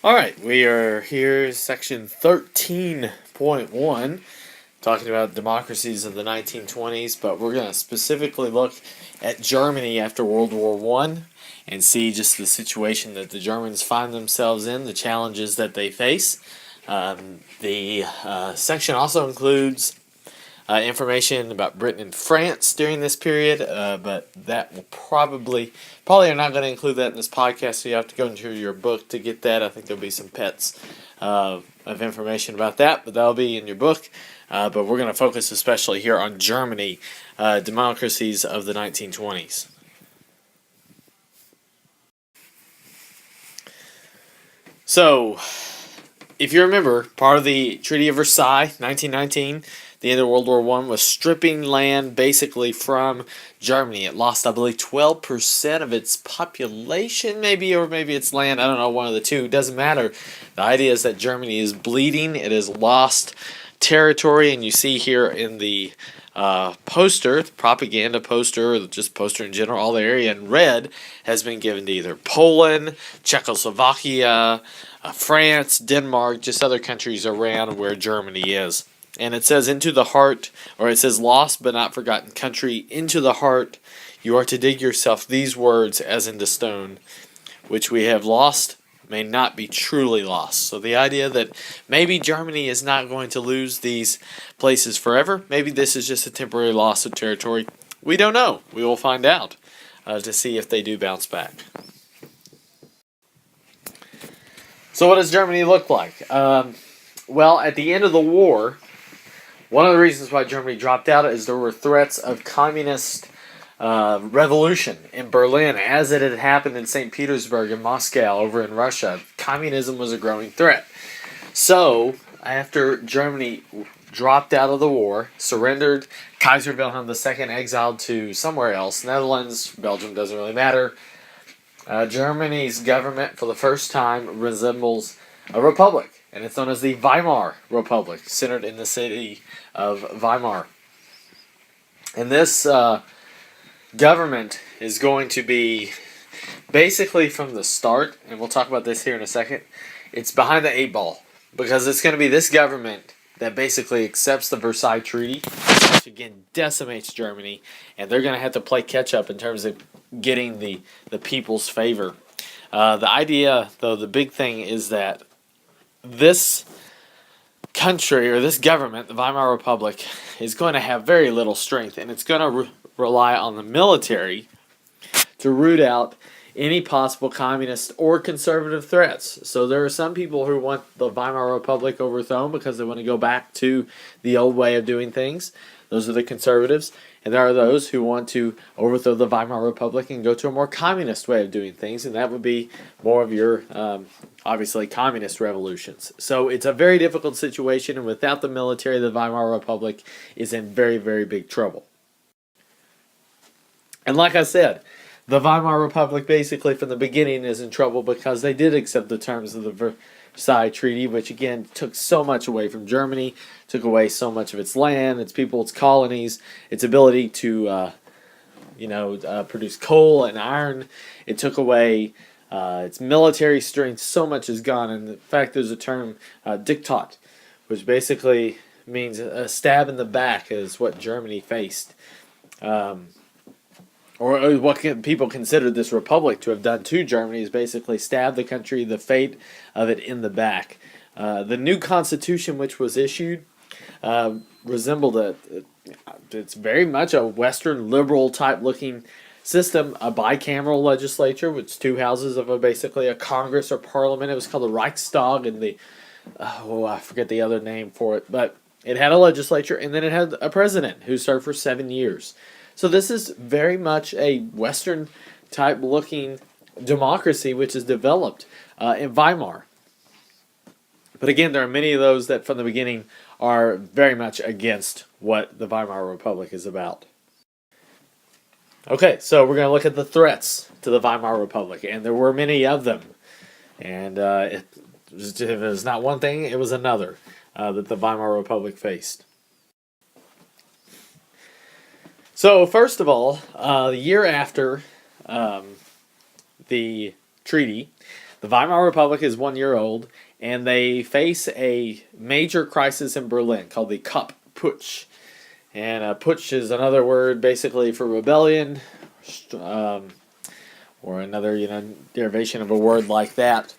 All right, we are here, section 13.1, talking about democracies of the 1920s, but we're going to specifically look at Germany after World War One and see just the situation that the Germans find themselves in, the challenges that they face. The section also includes information about Britain and France during this period, but that will probably are not going to include that in this podcast, so you have to go into your book to get that. I think there'll be some pets of information about that, but that'll be in your book. But we're going to focus especially here on Germany, democracies of the 1920s. So, if you remember, part of the Treaty of Versailles, 1919, the end of World War I, was stripping land basically from Germany. It lost, I believe, 12% of its population, maybe, or maybe its land. I don't know, one of the two. It doesn't matter. The idea is that Germany is bleeding. It has lost territory, and you see here in the poster, the propaganda poster, or just poster in general, all the area in red has been given to either Poland, Czechoslovakia, France, Denmark, just other countries around where Germany is. And it says into the heart, or it says lost but not forgotten country, into the heart you are to dig yourself these words as into stone, which we have lost may not be truly lost. So the idea that maybe Germany is not going to lose these places forever, maybe this is just a temporary loss of territory, we don't know. We will find out to see if they do bounce back. So what does Germany look like? Well, at the end of the war, one of the reasons why Germany dropped out is there were threats of communist revolution in Berlin, as it had happened in St. Petersburg and Moscow over in Russia. Communism was a growing threat. So, after Germany dropped out of the war, surrendered, Kaiser Wilhelm II exiled to somewhere else, Netherlands, Belgium, doesn't really matter. Germany's government, for the first time, resembles a republic, and it's known as the Weimar Republic, centered in the city of Weimar. And this government is going to be basically from the start, and we'll talk about this here in a second, it's behind the eight ball, because it's going to be this government that basically accepts the Versailles Treaty, which again decimates Germany, and they're going to have to play catch up in terms of getting the people's favor. The idea, though, the big thing is that this country, or this government, the Weimar Republic, is going to have very little strength, and it's going to rely on the military to root out any possible communist or conservative threats. So there are some people who want the Weimar Republic overthrown because they want to go back to the old way of doing things. Those are the conservatives. And there are those who want to overthrow the Weimar Republic and go to a more communist way of doing things, and that would be more of your, obviously, communist revolutions. So it's a very difficult situation, and without the military, the Weimar Republic is in very, very big trouble. And like I said, the Weimar Republic basically from the beginning is in trouble because they did accept the terms of the Versailles Treaty, which again took so much away from Germany, took away so much of its land, its people, its colonies, its ability to produce coal and iron. It took away its military strength. So much is gone. And in fact, there's a term, Diktat, which basically means a stab in the back is what Germany faced. Or what people consider this republic to have done to Germany is basically stab the country, the fate of it in the back. The new constitution which was issued resembled it's very much a Western liberal type looking system, a bicameral legislature, with two houses of basically a Congress or Parliament. It was called the Reichstag, and I forget the other name for it, but it had a legislature, and then it had a president who served for 7 years. So this is very much a Western type looking democracy which is developed in Weimar. But again, there are many of those that from the beginning are very much against what the Weimar Republic is about. Okay, so we're going to look at the threats to the Weimar Republic, and there were many of them. And it was not one thing, it was another that the Weimar Republic faced. So, first of all, the year after the treaty, The Weimar Republic is 1 year old, and they face a major crisis in Berlin called the Kapp Putsch. And putsch is another word basically for rebellion, or another derivation of a word like that.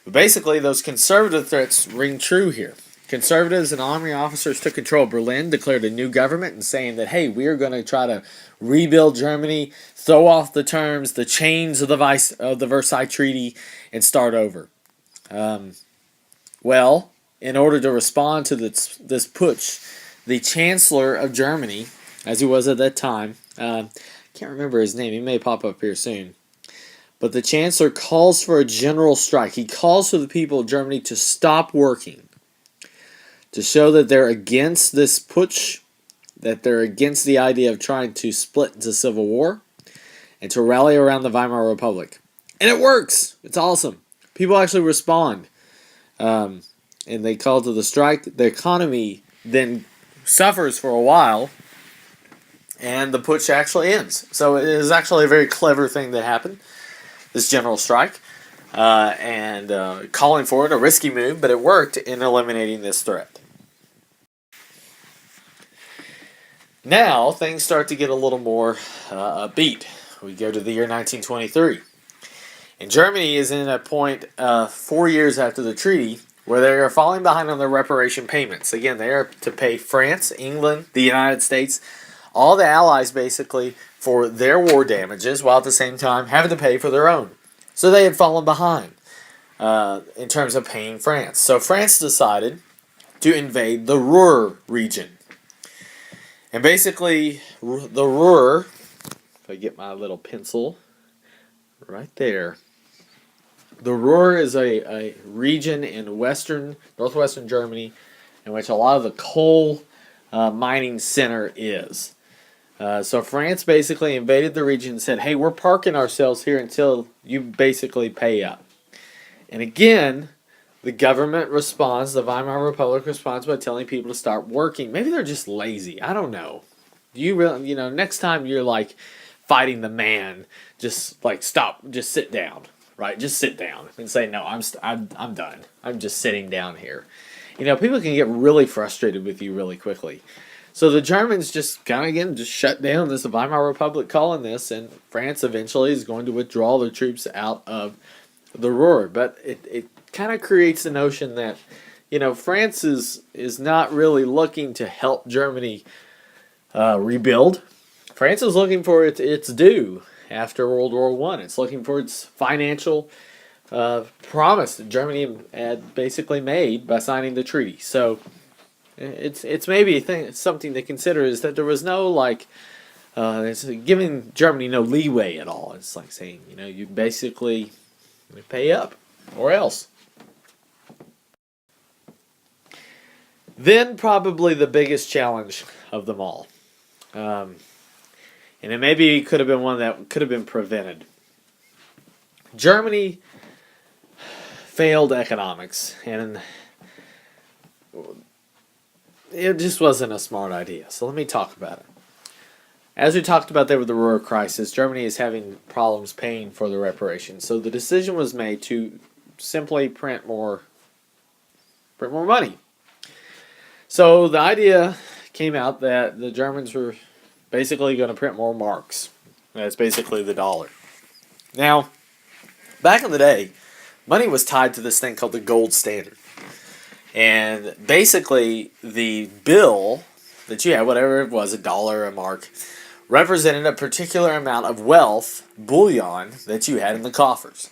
But basically, those conservative threats ring true here. Conservatives and army officers took control of Berlin, declared a new government, and saying that, hey, we are going to try to rebuild Germany, throw off the terms, the chains of the Versailles Treaty, and start over. Well, in order to respond to this putsch, the Chancellor of Germany, as he was at that time, can't remember his name, he may pop up here soon, but the Chancellor calls for a general strike. He calls for the people of Germany to stop working, to show that they're against this putsch, that they're against the idea of trying to split into civil war, and to rally around the Weimar Republic. And it works! It's awesome. People actually respond. And they call to the strike. The economy then suffers for a while, and the putsch actually ends. So it is actually a very clever thing that happened, this general strike, and calling for it, a risky move, but it worked in eliminating this threat. Now, things start to get a little more upbeat. We go to the year 1923. And Germany is in a point 4 years after the treaty where they are falling behind on their reparation payments. Again, they are to pay France, England, the United States, all the allies basically for their war damages, while at the same time having to pay for their own. So they had fallen behind in terms of paying France. So France decided to invade the Ruhr region. And basically, the Ruhr, if I get my little pencil right there, the Ruhr is a region in northwestern Germany in which a lot of the coal mining center is. So France basically invaded the region and said, hey, we're parking ourselves here until you basically pay up. And again, the government responds, the Weimar Republic responds by telling people to start working. Maybe they're just lazy. I don't know. You really, next time you're like fighting the man, just like stop, just sit down, right? Just sit down and say, no, I'm done. I'm just sitting down here. People can get really frustrated with you really quickly. So the Germans just just shut down this Weimar Republic calling this, and France eventually is going to withdraw their troops out of the Ruhr. But it kind of creates the notion that, France is not really looking to help Germany rebuild. France is looking for its due after World War I. It's looking for its financial promise that Germany had basically made by signing the treaty. So it's maybe something to consider, is that there was no it's giving Germany no leeway at all. It's like saying, you basically pay up or else. Then probably the biggest challenge of them all. And it maybe could have been one that could have been prevented. Germany failed economics, and it just wasn't a smart idea. So let me talk about it. As we talked about there with the Ruhr Crisis, Germany is having problems paying for the reparations. So the decision was made to simply print more money. So the idea came out that the Germans were basically going to print more marks. That's basically the dollar. Now, back in the day, money was tied to this thing called the gold standard. And basically, the bill that you had, whatever it was, $1, a mark, represented a particular amount of wealth, bullion, that you had in the coffers.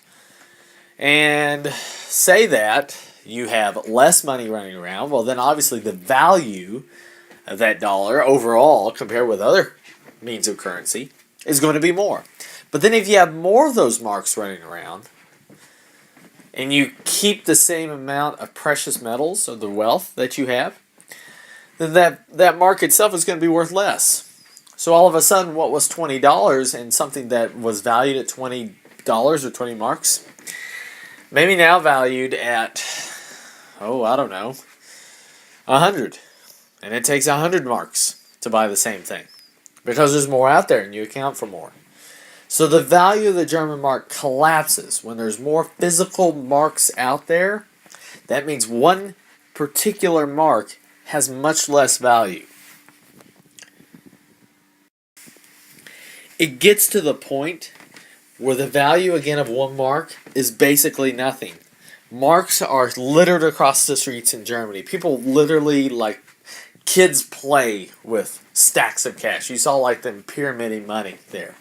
And say that you have less money running around, well then obviously the value of that dollar overall, compared with other means of currency, is going to be more. But then if you have more of those marks running around, and you keep the same amount of precious metals, or the wealth that you have, then that mark itself is going to be worth less. So all of a sudden, what was $20 and something that was valued at $20 or 20 marks, maybe now valued at, I don't know, 100. And it takes 100 marks to buy the same thing, because there's more out there and you account for more. So the value of the German mark collapses when there's more physical marks out there. That means one particular mark has much less value. It gets to the point where the value again of one mark is basically nothing. Marks are littered across the streets in Germany. People literally, like, kids play with stacks of cash. You saw like them pyramiding money there.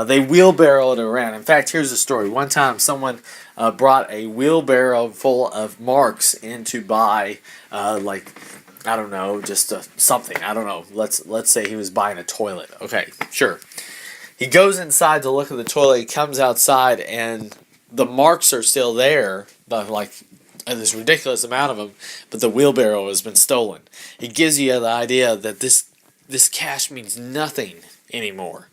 They wheelbarrow it around. In fact, here's a story. One time someone brought a wheelbarrow full of marks in to buy, I don't know, just something. I don't know. Let's say he was buying a toilet. Okay, sure. He goes inside to look at the toilet. He comes outside, and the marks are still there, but like this ridiculous amount of them. But the wheelbarrow has been stolen. It gives you the idea that this cash means nothing anymore.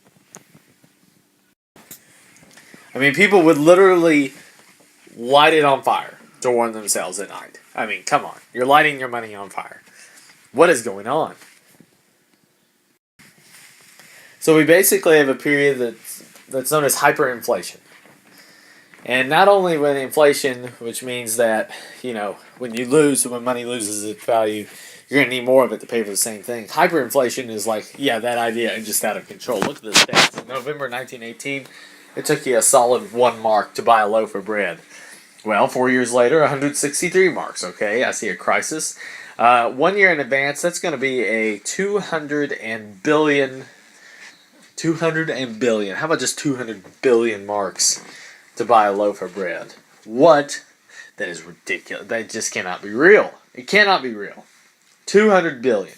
I mean, people would literally light it on fire to warm themselves at night. I mean, come on. You're lighting your money on fire. What is going on? So we basically have a period that's known as hyperinflation. And not only with inflation, which means that, when money loses its value, you're going to need more of it to pay for the same thing. Hyperinflation is like, that idea is just out of control. Look at the stats. In November 1918, it took you a solid 1 mark to buy a loaf of bread. Well, 4 years later, 163 marks. Okay, I see a crisis. 1 year in advance, that's going to be a 200 billion. How about just 200 billion marks to buy a loaf of bread? What? That is ridiculous. That just cannot be real. It cannot be real. 200 billion.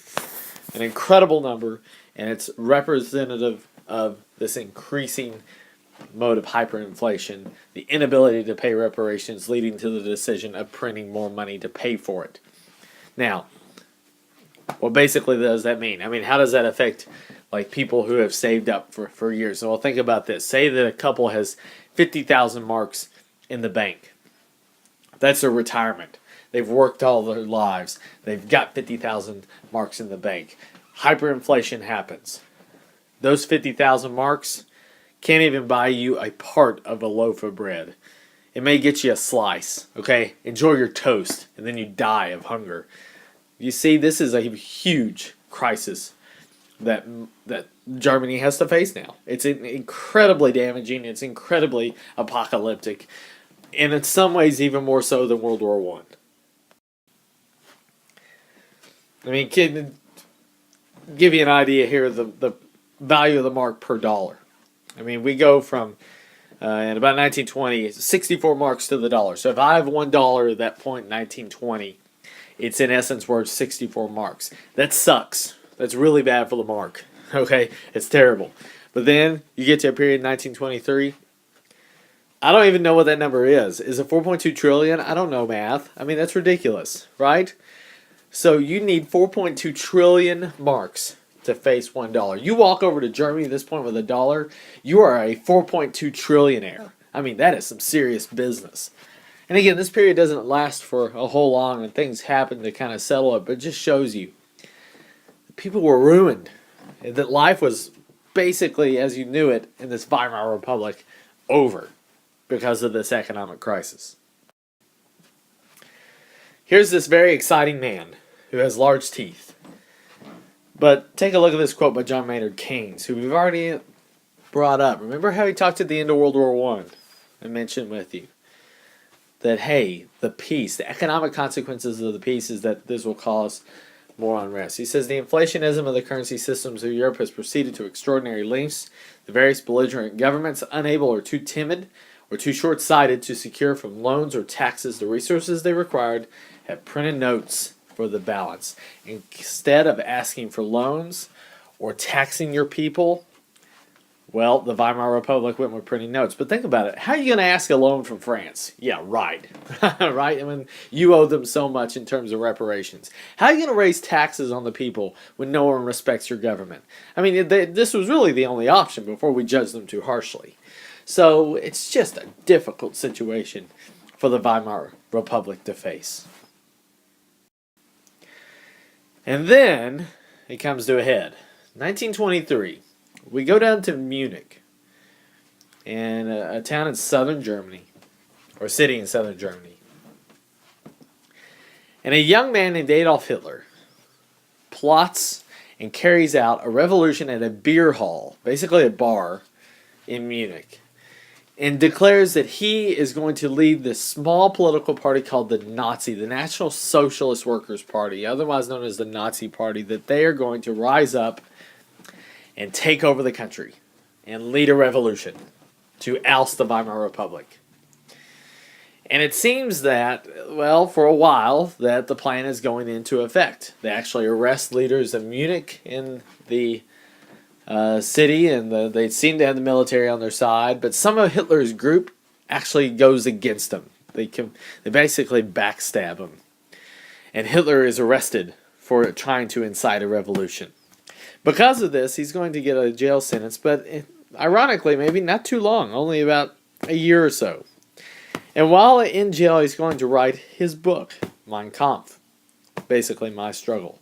An incredible number, and it's representative of this increasing mode of hyperinflation, the inability to pay reparations leading to the decision of printing more money to pay for it. Now, what basically does that mean? I mean, how does that affect people who have saved up for years? So, well, think about this. Say that a couple has 50,000 marks in the bank. That's their retirement. They've worked all their lives. They've got 50,000 marks in the bank. Hyperinflation happens. Those 50,000 marks can't even buy you a part of a loaf of bread. It may get you a slice, okay? Enjoy your toast, and then you die of hunger. You see, this is a huge crisis that Germany has to face now. It's incredibly damaging. It's incredibly apocalyptic, and in some ways even more so than World War One. I mean, can give you an idea here of the value of the mark per dollar. I mean, we go from, in about 1920, 64 marks to the dollar. So if I have $1 at that point in 1920, it's in essence worth 64 marks. That sucks. That's really bad for the mark. Okay? It's terrible. But then you get to a period in 1923. I don't even know what that number is. Is it 4.2 trillion? I don't know math. I mean, that's ridiculous, right? So you need 4.2 trillion marks to face $1. You walk over to Germany at this point with $1, you are a 4.2 trillionaire. I mean, that is some serious business. And again, this period doesn't last for a whole long, and things happen to kind of settle it, but it just shows you people were ruined. That life was basically, as you knew it, in this Weimar Republic, over because of this economic crisis. Here's this very exciting man who has large teeth. But take a look at this quote by John Maynard Keynes, who we've already brought up. Remember how he talked at the end of World War I? I mentioned with you that, hey, the peace, the economic consequences of the peace is that this will cause more unrest. He says, the inflationism of the currency systems of Europe has proceeded to extraordinary lengths. The various belligerent governments, unable or too timid or too short-sighted to secure from loans or taxes the resources they required, have printed notes for the balance. Instead of asking for loans or taxing your people, well, the Weimar Republic went with printing notes. But think about it. How are you going to ask a loan from France? Yeah, right. Right? I mean, you owe them so much in terms of reparations. How are you going to raise taxes on the people when no one respects your government? I mean, this was really the only option before we judged them too harshly. So it's just a difficult situation for the Weimar Republic to face. And then it comes to a head. 1923. We go down to Munich. in a town in southern Germany, or city in southern Germany. And a young man named Adolf Hitler plots and carries out a revolution at a beer hall, basically a bar, in Munich, and declares that he is going to lead this small political party called the National Socialist Workers' Party, otherwise known as the Nazi Party, that they are going to rise up and take over the country and lead a revolution to oust the Weimar Republic. And it seems that, well, for a while, that the plan is going into effect. They actually arrest leaders of Munich in the city, and they seem to have the military on their side. But some of Hitler's group actually goes against them. They basically backstab him. And Hitler is arrested for trying to incite a revolution. Because of this, he's going to get a jail sentence, but ironically, maybe not too long, only about a year or so. And while in jail, he's going to write his book, Mein Kampf, basically My Struggle.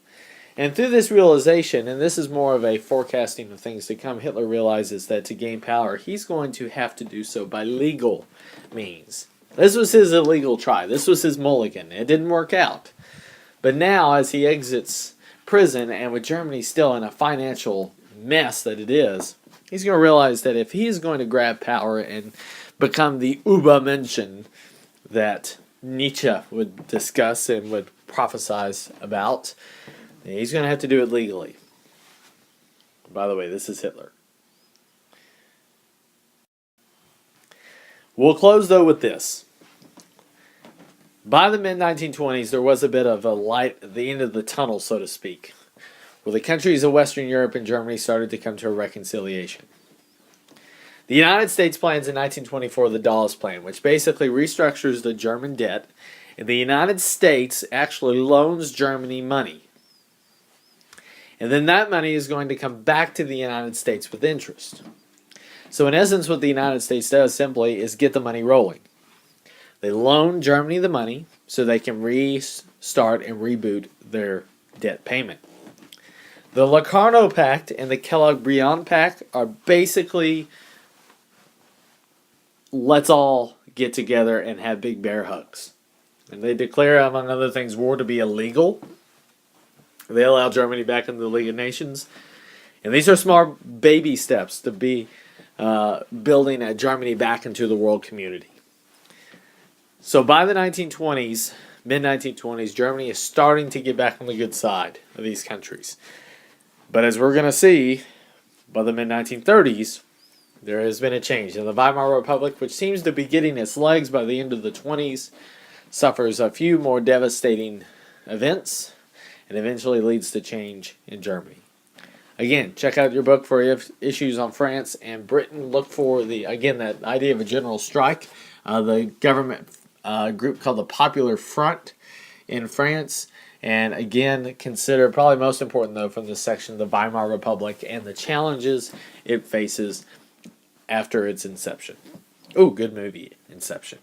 And through this realization, and this is more of a forecasting of things to come, Hitler realizes that to gain power, he's going to have to do so by legal means. This was his illegal try. This was his mulligan. It didn't work out. But now, as he exits prison, and with Germany still in a financial mess that it is, he's going to realize that if he is going to grab power and become the Übermenschen that Nietzsche would discuss and would prophesize about, he's going to have to do it legally. By the way, this is Hitler. We'll close, though, with this. By the mid-1920s, there was a bit of a light at the end of the tunnel, so to speak, where the countries of Western Europe and Germany started to come to a reconciliation. The United States plans in 1924 the Dawes Plan, which basically restructures the German debt, and the United States actually loans Germany money. And then that money is going to come back to the United States with interest. So in essence, what the United States does simply is get the money rolling. They loan Germany the money so they can restart and reboot their debt payment. The Locarno Pact and the Kellogg-Briand Pact are basically, let's all get together and have big bear hugs. And they declare, among other things, war to be illegal. They allow Germany back into the League of Nations. And these are small baby steps to be building Germany back into the world community. So by the 1920s, mid-1920s, Germany is starting to get back on the good side of these countries. But as we're going to see, by the mid-1930s, there has been a change. And the Weimar Republic, which seems to be getting its legs by the end of the 20s, suffers a few more devastating events and eventually leads to change in Germany. Again, check out your book for issues on France and Britain. Look for that idea of a general strike. The government group called the Popular Front in France. And again, consider, probably most important though from this section, the Weimar Republic and the challenges it faces after its inception. Ooh, good movie, Inception.